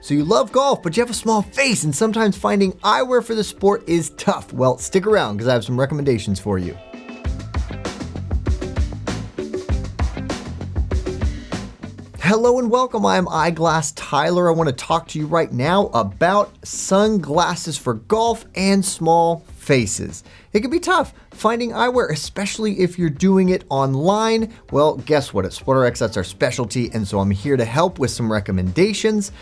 So you love golf, but you have a small face, and sometimes finding eyewear for the sport is tough. Well, stick around because I have some recommendations for you. Hello and welcome. I am Eyeglass Tyler. I want to talk to you right now about sunglasses for golf and small faces. It can be tough finding eyewear, especially if you're doing it online. Well, guess what? At SportRx, that's our specialty, and so I'm here to help with some recommendations.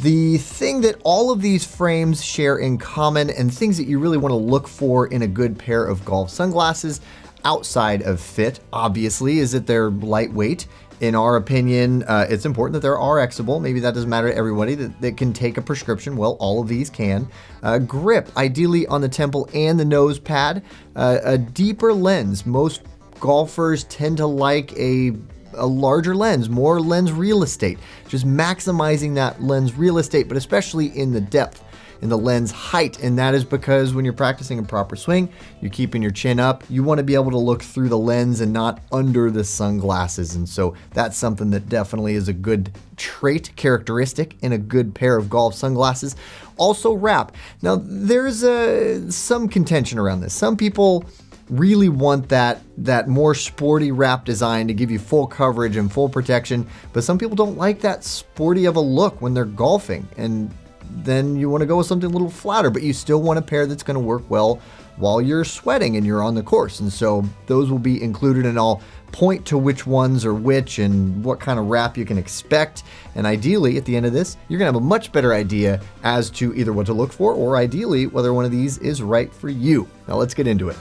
The thing that all of these frames share in common, and things that you really want to look for in a good pair of golf sunglasses outside of fit, obviously, is that they're lightweight. In our opinion, it's important that they're RXable. Maybe that doesn't matter to everybody that can take a prescription. Well, all of these can. Grip, ideally on the temple and the nose pad. A deeper lens. Most golfers tend to like a larger lens, more lens real estate. Just maximizing that lens real estate, but especially in the depth, in the lens height. And that is because when you're practicing a proper swing, you're keeping your chin up. You want to be able to look through the lens and not under the sunglasses. And so that's something that definitely is a good trait, characteristic in a good pair of golf sunglasses. Also wrap. Now there's some contention around this. Some people really want that more sporty wrap design to give you full coverage and full protection, but some people don't like that sporty of a look when they're golfing, and then you want to go with something a little flatter, but you still want a pair that's going to work well while you're sweating and you're on the course. And so those will be included, and I'll point to which ones are which and what kind of wrap you can expect. And ideally, at the end of this, you're going to have a much better idea as to either what to look for or ideally whether one of these is right for you. Now let's get into it.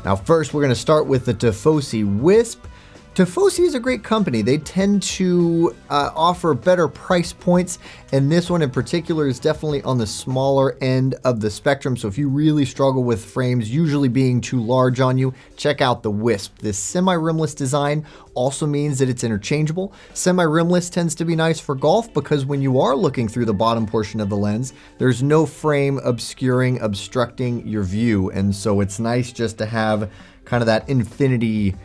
Now first, we're going to start with the Tifosi Wisp. Tifosi is a great company. They tend to offer better price points, and this one in particular is definitely on the smaller end of the spectrum. So if you really struggle with frames usually being too large on you, check out the Wisp. This semi-rimless design also means that it's interchangeable. Semi-rimless tends to be nice for golf because when you are looking through the bottom portion of the lens, there's no frame obstructing your view. And so it's nice just to have kind of that infinity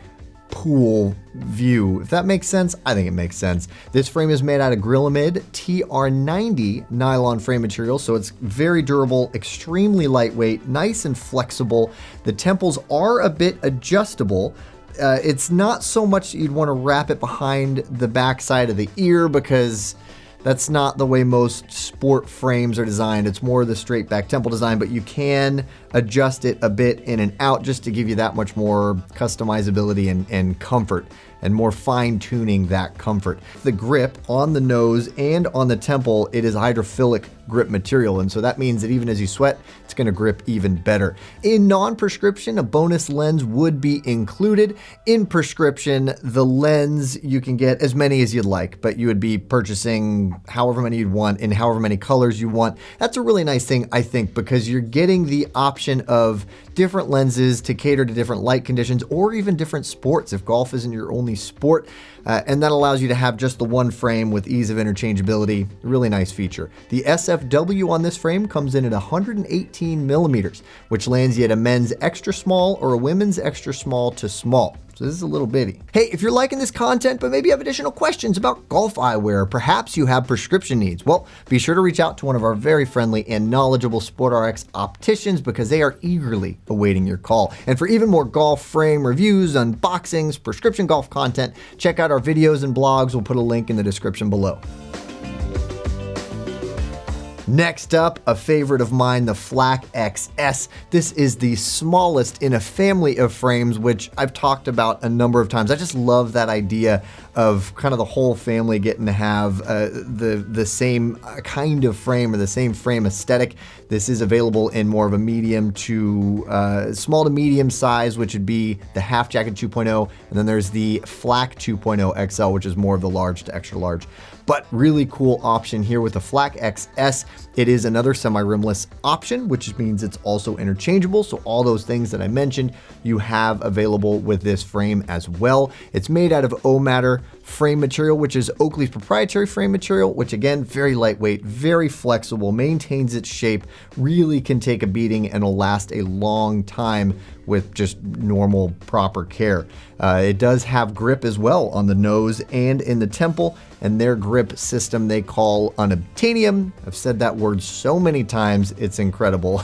pool view. If that makes sense, I think it makes sense. This frame is made out of Grilamid TR90 nylon frame material, so it's very durable, extremely lightweight, nice and flexible. The temples are a bit adjustable. It's not so much that you'd want to wrap it behind the back side of the ear because that's not the way most sport frames are designed. It's more the straight back temple design, but you can adjust it a bit in and out just to give you that much more customizability and comfort, and more fine tuning that comfort. The grip on the nose and on the temple, it is hydrophilic grip material. And so that means that even as you sweat, it's going to grip even better. In non-prescription, a bonus lens would be included. In prescription, the lens, you can get as many as you'd like, but you would be purchasing however many you'd want in however many colors you want. That's a really nice thing, I think, because you're getting the option of different lenses to cater to different light conditions or even different sports if golf isn't your only sport. And that allows you to have just the one frame with ease of interchangeability. Really nice feature. The SFW on this frame comes in at 118 millimeters, which lands you at a men's extra small or a women's extra small to small. So this is a little bitty. Hey, if you're liking this content, but maybe you have additional questions about golf eyewear, or perhaps you have prescription needs, well, be sure to reach out to one of our very friendly and knowledgeable SportRx opticians because they are eagerly awaiting your call. And for even more golf frame reviews, unboxings, prescription golf content, check out our videos and blogs. We'll put a link in the description below. Next up, a favorite of mine, the Flak XS. This is the smallest in a family of frames, which I've talked about a number of times. I just love that idea of kind of the whole family getting to have the same kind of frame or the same frame aesthetic. This is available in more of a medium to small to medium size, which would be the Half Jacket 2.0, and then there's the Flak 2.0 XL, which is more of the large to extra large. But really cool option here with the Flak XS. It is another semi-rimless option, which means it's also interchangeable. So all those things that I mentioned, you have available with this frame as well. It's made out of O-Matter frame material, which is Oakley's proprietary frame material, which again, very lightweight, very flexible, maintains its shape, really can take a beating and will last a long time with just normal, proper care. It does have grip as well on the nose and in the temple, and their grip system they call unobtainium. I've said that word so many times, it's incredible.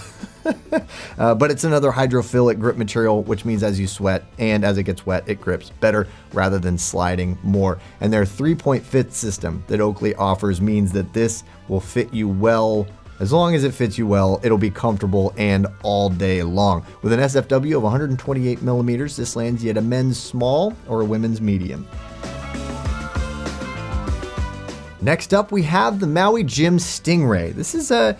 But it's another hydrophilic grip material, which means as you sweat and as it gets wet, it grips better rather than sliding more. And their 3-point fit system that Oakley offers means that this will fit you well. As long as it fits you well, it'll be comfortable and all day long. With an SFW of 128 millimeters, this lands you at a men's small or a women's medium. Next up, we have the Maui Jim Stingray. This is an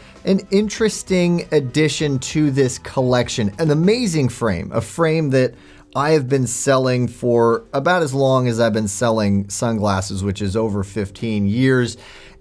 interesting addition to this collection. An amazing frame, a frame that I have been selling for about as long as I've been selling sunglasses, which is over 15 years.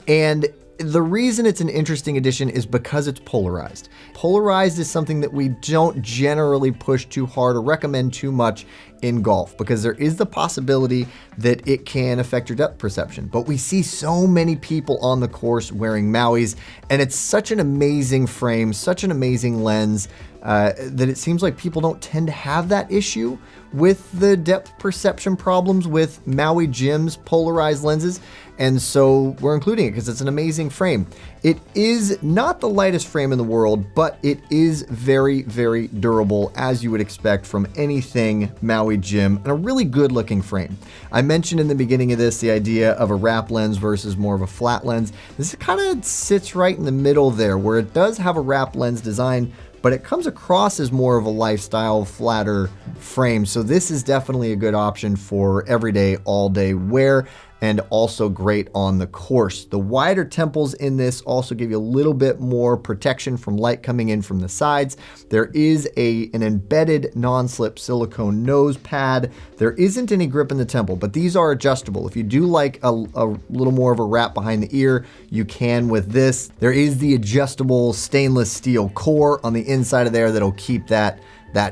And the reason it's an interesting addition is because it's polarized. Polarized is something that we don't generally push too hard or recommend too much in golf because there is the possibility that it can affect your depth perception. But we see so many people on the course wearing Mauis, and it's such an amazing frame, such an amazing lens, that it seems like people don't tend to have that issue with the depth perception problems with Maui Jim's polarized lenses. And so we're including it because it's an amazing frame. It is not the lightest frame in the world, but it is very, very durable, as you would expect from anything Maui Jim, and a really good looking frame. I mentioned in the beginning of this the idea of a wrap lens versus more of a flat lens. This kind of sits right in the middle there, where it does have a wrap lens design, but it comes across as more of a lifestyle, flatter frame. So this is definitely a good option for everyday, all day wear, and also great on the course. The wider temples in this also give you a little bit more protection from light coming in from the sides. There is an embedded non-slip silicone nose pad. There isn't any grip in the temple, but these are adjustable. If you do like a little more of a wrap behind the ear, you can with this. There is the adjustable stainless steel core on the inside of there that'll keep that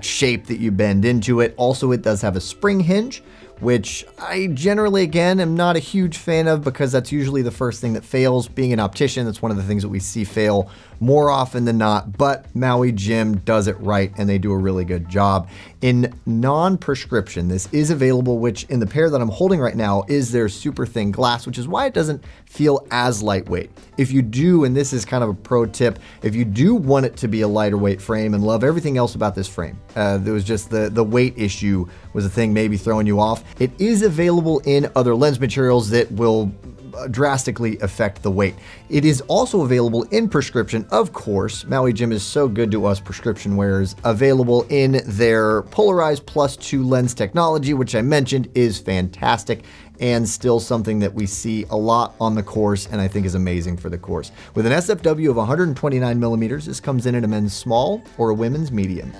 shape that you bend into it. Also, it does have a spring hinge, which I generally, again, am not a huge fan of because that's usually the first thing that fails. Being an optician, that's one of the things that we see fail more often than not, but Maui Jim does it right and they do a really good job. In non-prescription, this is available, which in the pair that I'm holding right now is their super thin glass, which is why it doesn't feel as lightweight. If you do, and this is kind of a pro tip, if you do want it to be a lighter weight frame and love everything else about this frame, there was just the weight issue was a thing maybe throwing you off. It is available in other lens materials that will drastically affect the weight. It is also available in prescription, of course. Maui Jim is so good to us prescription wearers. Available in their polarized +2 lens technology, which I mentioned is fantastic and still something that we see a lot on the course and I think is amazing for the course. With an SFW of 129 millimeters, this comes in at a men's small or a women's medium.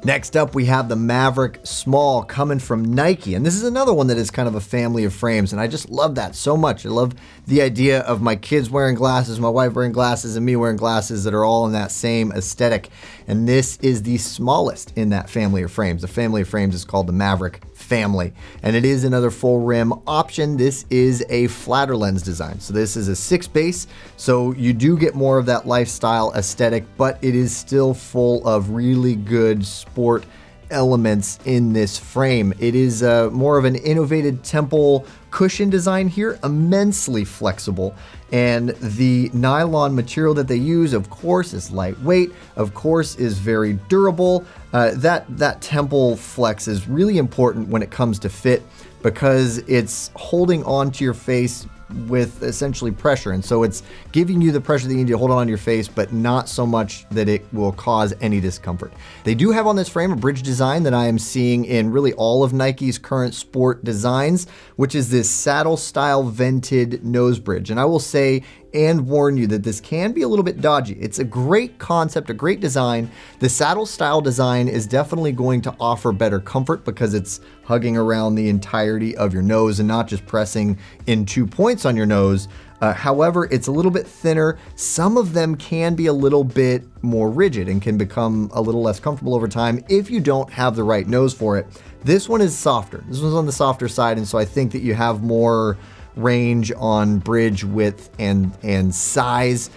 Next up, we have the Maverick Small coming from Nike. And this is another one that is kind of a family of frames. And I just love that so much. I love the idea of my kids wearing glasses, my wife wearing glasses, and me wearing glasses that are all in that same aesthetic. And this is the smallest in that family of frames. The family of frames is called the Maverick family, and it is another full rim option. This is a flatter lens design. So this is a 6 base, so you do get more of that lifestyle aesthetic, but it is still full of really good sport elements in this frame. It is more of an innovative temple cushion design here, immensely flexible. And the nylon material that they use, of course, is lightweight, of course, is very durable. That temple flex is really important when it comes to fit because it's holding onto your face with essentially pressure. And so it's giving you the pressure that you need to hold on to your face, but not so much that it will cause any discomfort. They do have on this frame a bridge design that I am seeing in really all of Nike's current sport designs, which is this saddle style vented nose bridge. And I will say and warn you that this can be a little bit dodgy. It's a great concept, a great design. The saddle style design is definitely going to offer better comfort because it's hugging around the entirety of your nose and not just pressing in 2 points on your nose. However, it's a little bit thinner. Some of them can be a little bit more rigid and can become a little less comfortable over time if you don't have the right nose for it. This one is softer. This one's on the softer side, and so I think that you have more range on bridge width and size.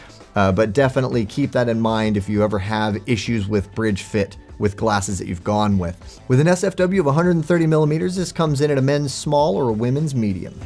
but definitely keep that in mind if you ever have issues with bridge fit with glasses that you've gone with. With an SFW of 130 millimeters, this comes in at a men's small or a women's medium.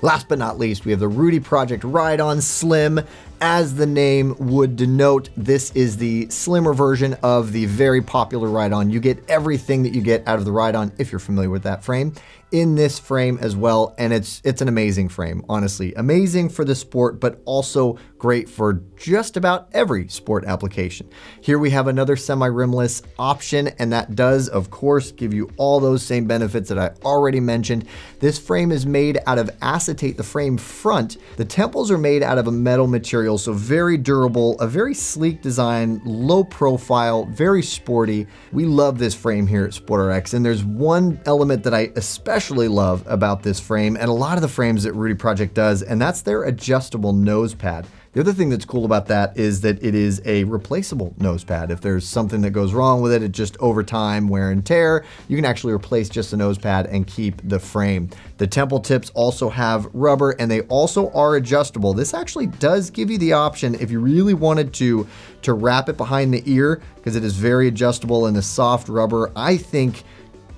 Last but not least, we have the Rudy Project Rydon Slim. As the name would denote, this is the slimmer version of the very popular Rydon. You get everything that you get out of the Rydon, if you're familiar with that frame, in this frame as well, and it's an amazing frame, honestly. Amazing for the sport, but also great for just about every sport application. Here we have another semi-rimless option, and that does, of course, give you all those same benefits that I already mentioned. This frame is made out of acetate, the frame front. The temples are made out of a metal material, so very durable, a very sleek design, low profile, very sporty. We love this frame here at SportRx, and there's one element that I especially love about this frame and a lot of the frames that Rudy Project does, and that's their adjustable nose pad. The other thing that's cool about that is that it is a replaceable nose pad. If there's something that goes wrong with it, it just over time, wear and tear, you can actually replace just the nose pad and keep the frame. The temple tips also have rubber and they also are adjustable. This actually does give you the option, if you really wanted to wrap it behind the ear, because it is very adjustable, and the soft rubber, I think,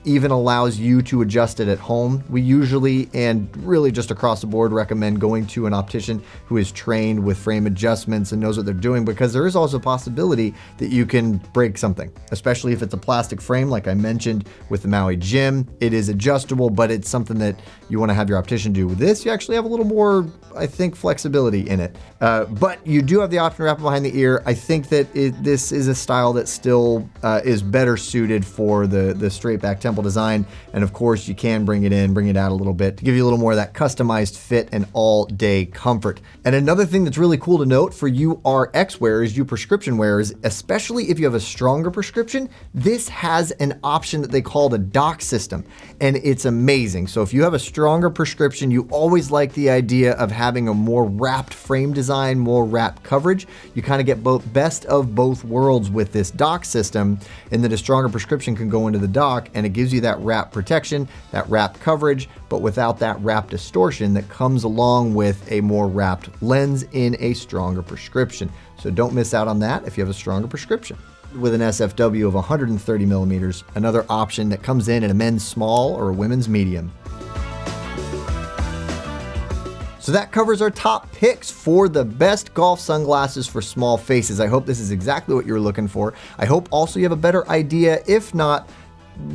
even allows you to adjust it at home. We usually, and really just across the board, recommend going to an optician who is trained with frame adjustments and knows what they're doing, because there is also a possibility that you can break something, especially if it's a plastic frame like I mentioned with the Maui Jim. It is adjustable, but it's something that you want to have your optician do. With this, you actually have a little more, I think, flexibility in it. But you do have the option to wrap it behind the ear. I think that this is a style that still is better suited for the straight back temple design, and of course you can bring it out a little bit to give you a little more of that customized fit and all-day comfort. And another thing that's really cool to note for you RX wearers, you prescription wearers, especially if you have a stronger prescription, this has an option that they call the dock system, and it's amazing. So if you have a stronger prescription, you always like the idea of having a more wrapped frame design, more wrapped coverage. You kind of get best of both worlds with this dock system, and that a stronger prescription can go into the dock, and it gives you that wrap protection, that wrap coverage, but without that wrap distortion that comes along with a more wrapped lens in a stronger prescription. So don't miss out on that if you have a stronger prescription. With an SFW of 130 millimeters, another option that comes in a men's small or a women's medium. So that covers our top picks for the best golf sunglasses for small faces. I hope this is exactly what you're looking for. I hope also you have a better idea, if not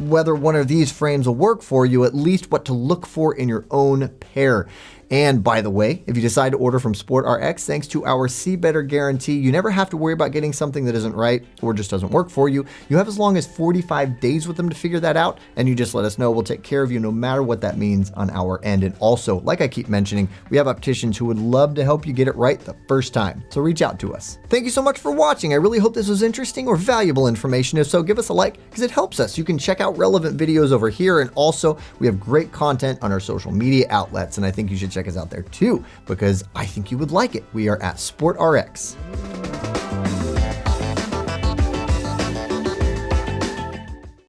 whether one of these frames will work for you, at least what to look for in your own pair. And by the way, if you decide to order from SportRx, thanks to our See Better guarantee, you never have to worry about getting something that isn't right or just doesn't work for you. You have as long as 45 days with them to figure that out, and you just let us know. We'll take care of you no matter what that means on our end. And also, like I keep mentioning, we have opticians who would love to help you get it right the first time. So reach out to us. Thank you so much for watching. I really hope this was interesting or valuable information. If so, give us a like because it helps us. You can check out relevant videos over here, and also we have great content on our social media outlets, and I think you should check us out there too, because I think you would like it. We are at SportRx.